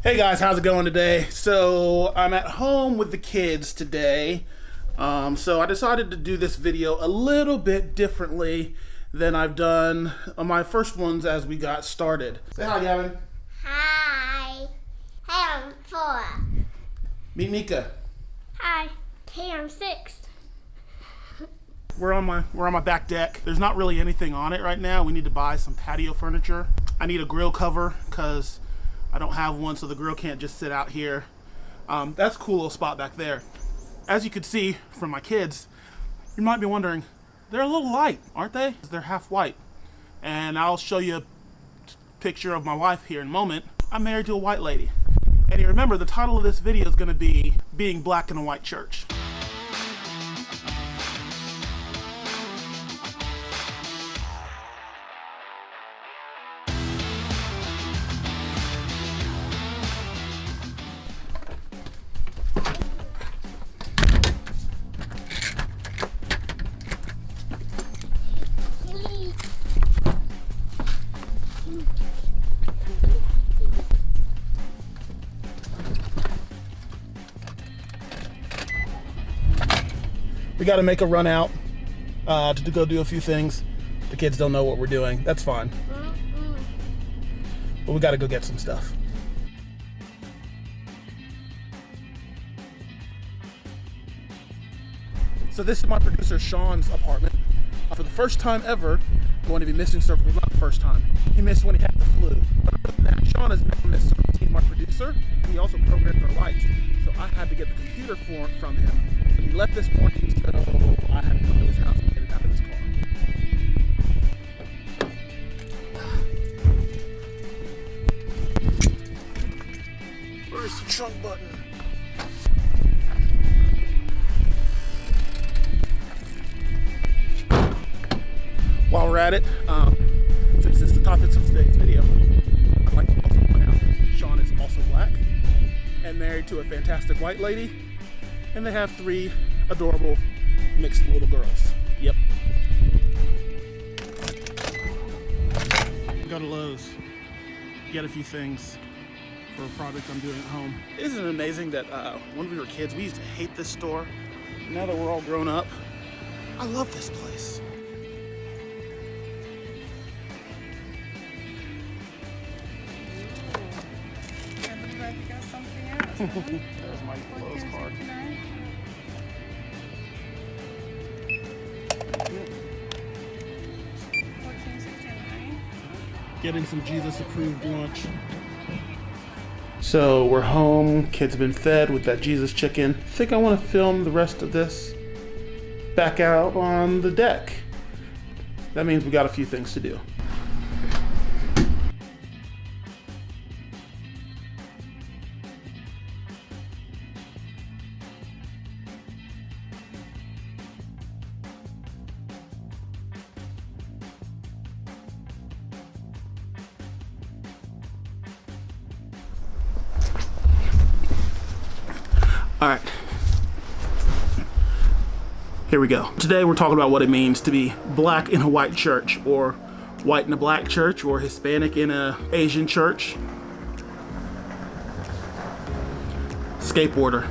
Hey guys, how's it going today? So I'm at home with the kids today. So I decided to do this video a little bit differently than I've done on my first ones as we got started. Say hi, Gavin. Hi. Hey, I'm 4. Meet Mika. Hi. Hey, I'm 6. We're on my back deck. There's not really anything on it right now. We need to buy some patio furniture. I need a grill cover because I don't have one, so the grill can't just sit out here. That's a cool little spot back there. As you can see from my kids, you might be wondering, they're a little light, aren't they? They're half white. And I'll show you a picture of my wife here in a moment. I'm married to a white lady. And you remember, the title of this video is gonna be Being Black in a White Church. We got to make a run out to go do a few things. The kids don't know what we're doing. That's fine. But we got to go get some stuff. So this is my producer Sean's apartment. For the first time ever, going to be missing service. Well, not the first time. He missed when he had the flu. But other than that, Sean has never missed service. He's my producer. He also programmed our lights. So I had to get the computer from him. But he left this morning, so I had to come to his house and get it out of his car. Where's the trunk button? While we're at it, since this is the topic of today's video, I'd like to also point out Sean is also black and married to a fantastic white lady, and they have 3 adorable mixed little girls. Yep. Go to Lowe's, get a few things for a project I'm doing at home. Isn't it amazing that when we were kids, we used to hate this store? Now that we're all grown up, I love this place. There's my Lowe's card. Getting some Jesus-approved lunch. So we're home. Kids have been fed with that Jesus chicken. I think I want to film the rest of this back out on the deck. That means we got a few things to do. All right, here we go. Today we're talking about what it means to be black in a white church, or white in a black church, or Hispanic in a Asian church. Skateboarder.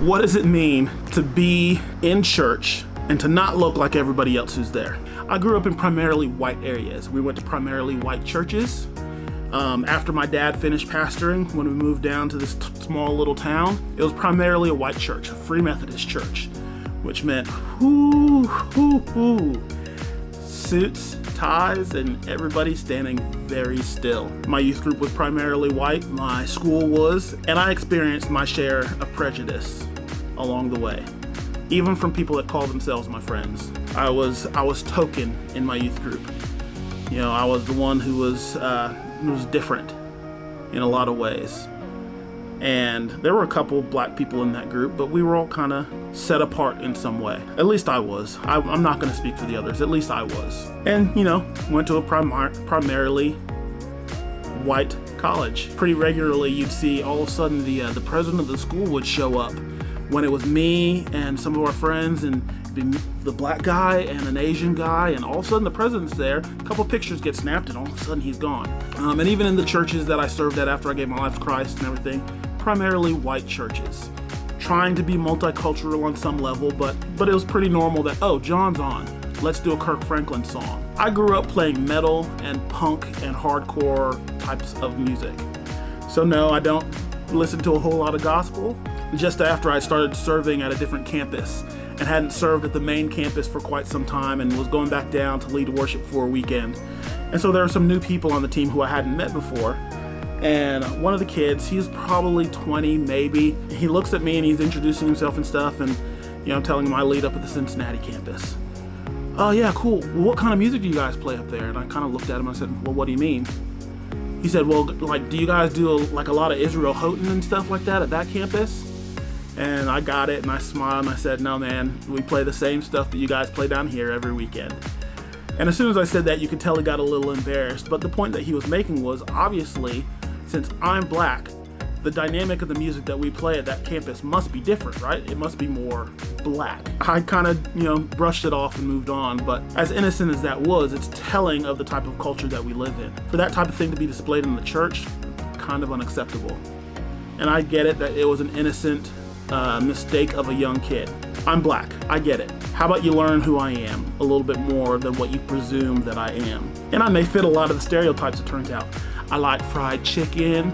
What does it mean to be in church and to not look like everybody else who's there? I grew up in primarily white areas. We went to primarily white churches. After my dad finished pastoring, when we moved down to this small little town, it was primarily a white church, a Free Methodist church, which meant suits, ties, and everybody standing very still. My youth group was primarily white, my school was, and I experienced my share of prejudice along the way, even from people that call themselves my friends. I was token in my youth group. You know, I was the one who was different in a lot of ways. And there were a couple black people in that group, but we were all kind of set apart in some way. At least I was. I'm not going to speak for the others. At least I was. And, you know, went to a primarily white college. Pretty regularly, you'd see all of a sudden the president of the school would show up when it was me and some of our friends, and to be the black guy and an Asian guy, and all of a sudden the president's there, a couple pictures get snapped, and all of a sudden he's gone. And even in the churches that I served at after I gave my life to Christ and everything, primarily white churches. Trying to be multicultural on some level, but it was pretty normal that, oh, John's on, let's do a Kirk Franklin song. I grew up playing metal and punk and hardcore types of music. So no, I don't listen to a whole lot of gospel. Just after I started serving at a different campus and hadn't served at the main campus for quite some time and was going back down to lead worship for a weekend. And so there are some new people on the team who I hadn't met before. And one of the kids, he's probably 20 maybe, he looks at me and he's introducing himself and stuff, and I'm telling him I lead up at the Cincinnati campus. Oh yeah, cool. Well, what kind of music do you guys play up there? And I kind of looked at him and I said, well, what do you mean? He said, well, like, do you guys do a lot of Israel Houghton and stuff like that at that campus? And I got it and I smiled and I said, no man, we play the same stuff that you guys play down here every weekend. And as soon as I said that, you could tell he got a little embarrassed, but the point that he was making was, obviously, since I'm black, the dynamic of the music that we play at that campus must be different, right? It must be more black. I kind of, brushed it off and moved on, but as innocent as that was, it's telling of the type of culture that we live in. For that type of thing to be displayed in the church, kind of unacceptable. And I get it that it was an innocent mistake of a young kid. I'm black, I get it. How about you learn who I am a little bit more than what you presume that I am? And I may fit a lot of the stereotypes, it turns out. I like fried chicken,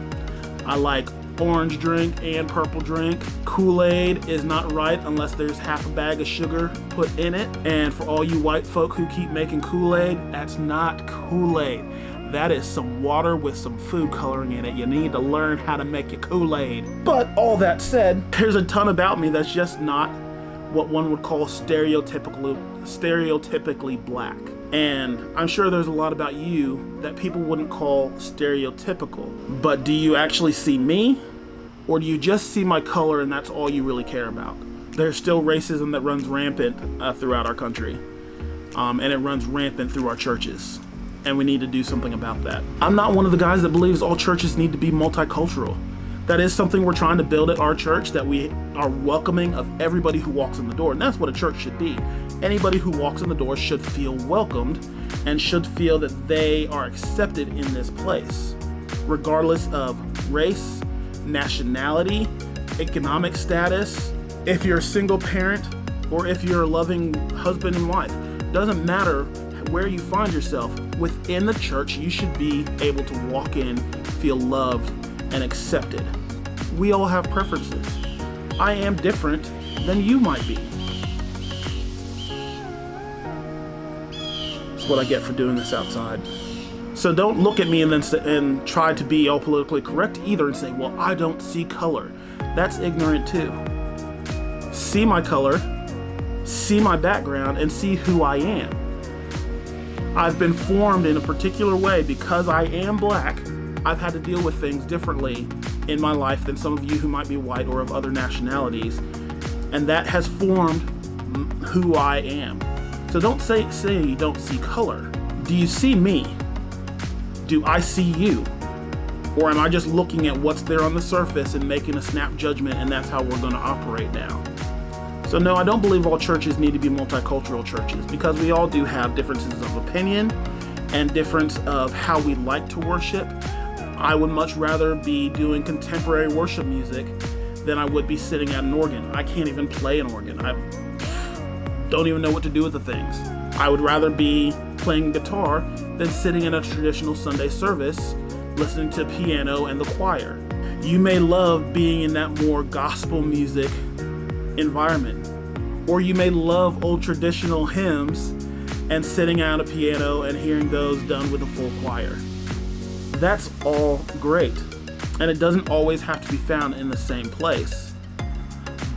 I like orange drink and purple drink. Kool-Aid is not right unless there's half a bag of sugar put in it. And for all you white folk who keep making Kool-Aid, that's not Kool-Aid. That is some water with some food coloring in it. You need to learn how to make your Kool-Aid. But all that said, there's a ton about me that's just not what one would call stereotypically black. And I'm sure there's a lot about you that people wouldn't call stereotypical. But do you actually see me? Or do you just see my color and that's all you really care about? There's still racism that runs rampant throughout our country. And it runs rampant through our churches. And we need to do something about that. I'm not one of the guys that believes all churches need to be multicultural. That is something we're trying to build at our church, that we are welcoming of everybody who walks in the door. And that's what a church should be. Anybody who walks in the door should feel welcomed and should feel that they are accepted in this place, regardless of race, nationality, economic status, if you're a single parent or if you're a loving husband and wife. Doesn't matter where you find yourself. Within the church, you should be able to walk in, feel loved, and accepted. We all have preferences. I am different than you might be. That's what I get for doing this outside. So don't look at me and try to be all politically correct either and say, well, I don't see color. That's ignorant too. See my color, see my background, and see who I am. I've been formed in a particular way because I am black. I've had to deal with things differently in my life than some of you who might be white or of other nationalities. And that has formed who I am. So don't say you don't see color. Do you see me? Do I see you? Or am I just looking at what's there on the surface and making a snap judgment, and that's how we're going to operate now? So no, I don't believe all churches need to be multicultural churches, because we all do have differences of opinion and difference of how we like to worship. I would much rather be doing contemporary worship music than I would be sitting at an organ. I can't even play an organ. I don't even know what to do with the things. I would rather be playing guitar than sitting in a traditional Sunday service listening to piano and the choir. You may love being in that more gospel music environment, or you may love old traditional hymns and sitting at a piano and hearing those done with a full choir. That's all great, and it doesn't always have to be found in the same place.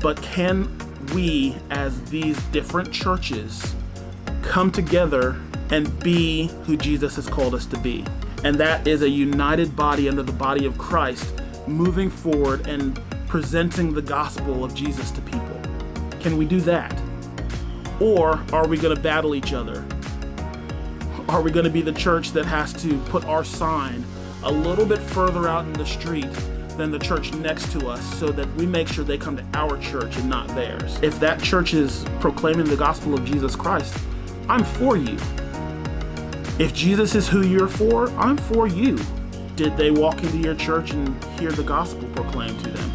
But can we, as these different churches, come together and be who Jesus has called us to be? And that is a united body under the body of Christ, moving forward and presenting the gospel of Jesus to people. Can we do that? Or are we going to battle each other? Are we going to be the church that has to put our sign a little bit further out in the street than the church next to us so that we make sure they come to our church and not theirs. If that church is proclaiming the gospel of Jesus Christ, I'm for you. If Jesus is who you're for, I'm for you. Did they walk into your church and hear the gospel proclaimed to them?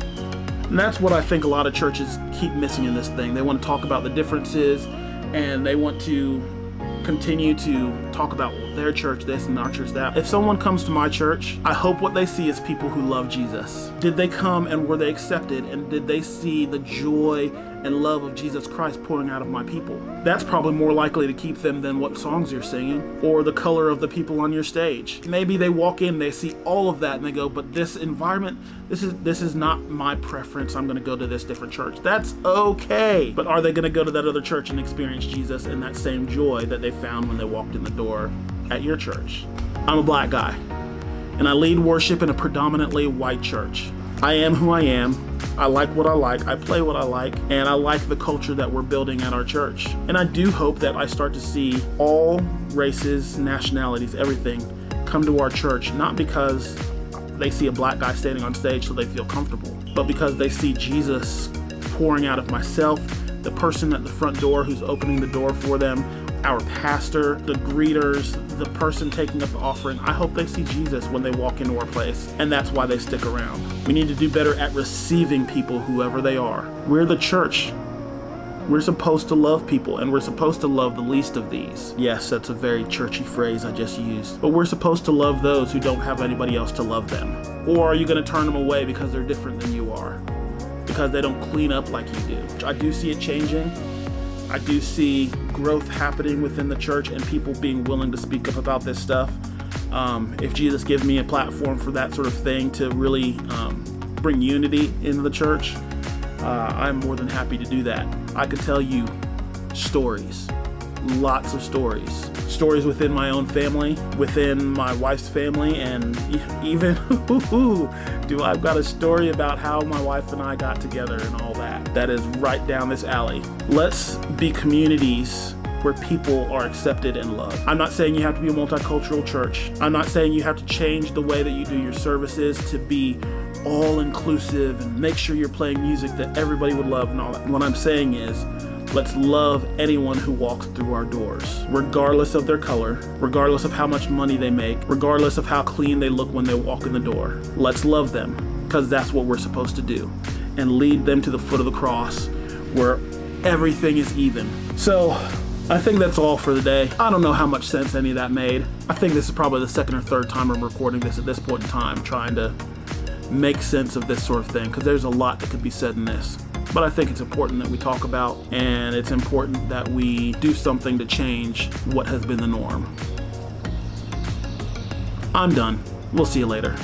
And that's what I think a lot of churches keep missing in this thing. They want to talk about the differences, and they want to continue to talk about their church this and our church that. If someone comes to my church, I hope what they see is people who love Jesus. Did they come and were they accepted, and did they see the joy and love of Jesus Christ pouring out of my people? That's probably more likely to keep them than what songs you're singing or the color of the people on your stage. Maybe they walk in, they see all of that, and they go, but this environment, this is not my preference. I'm going to go to this different church. That's okay. But are they going to go to that other church and experience Jesus and that same joy that they found when they walked in the door at your church? I'm a black guy, and I lead worship in a predominantly white church. I am who I am. I like what I like. I play what I like. And I like the culture that we're building at our church. And I do hope that I start to see all races, nationalities, everything come to our church, not because they see a black guy standing on stage so they feel comfortable, but because they see Jesus pouring out of myself, the person at the front door who's opening the door for them, our pastor, the greeters, the person taking up the offering. I hope they see Jesus when they walk into our place, and that's why they stick around. We need to do better at receiving people, whoever they are. We're the church. We're supposed to love people, and we're supposed to love the least of these. Yes, that's a very churchy phrase I just used, but we're supposed to love those who don't have anybody else to love them. Or are you going to turn them away because they're different than you are? Because they don't clean up like you do? I do see it changing. I do see growth happening within the church and people being willing to speak up about this stuff. If Jesus gives me a platform for that sort of thing to really bring unity into the church, I'm more than happy to do that. I could tell you stories, lots of stories. Stories within my own family, within my wife's family, and even, I've got a story about how my wife and I got together and all that. That is right down this alley. Let's be communities where people are accepted and loved. I'm not saying you have to be a multicultural church. I'm not saying you have to change the way that you do your services to be all inclusive and make sure you're playing music that everybody would love and all that. What I'm saying is, let's love anyone who walks through our doors, regardless of their color, regardless of how much money they make, regardless of how clean they look when they walk in the door. Let's love them, because that's what we're supposed to do, and lead them to the foot of the cross where everything is even. So I think that's all for the day. I don't know how much sense any of that made. I think this is probably the second or third time I'm recording this at this point in time, trying to make sense of this sort of thing, because there's a lot that could be said in this. But I think it's important that we talk about, and it's important that we do something to change what has been the norm. I'm done. We'll see you later.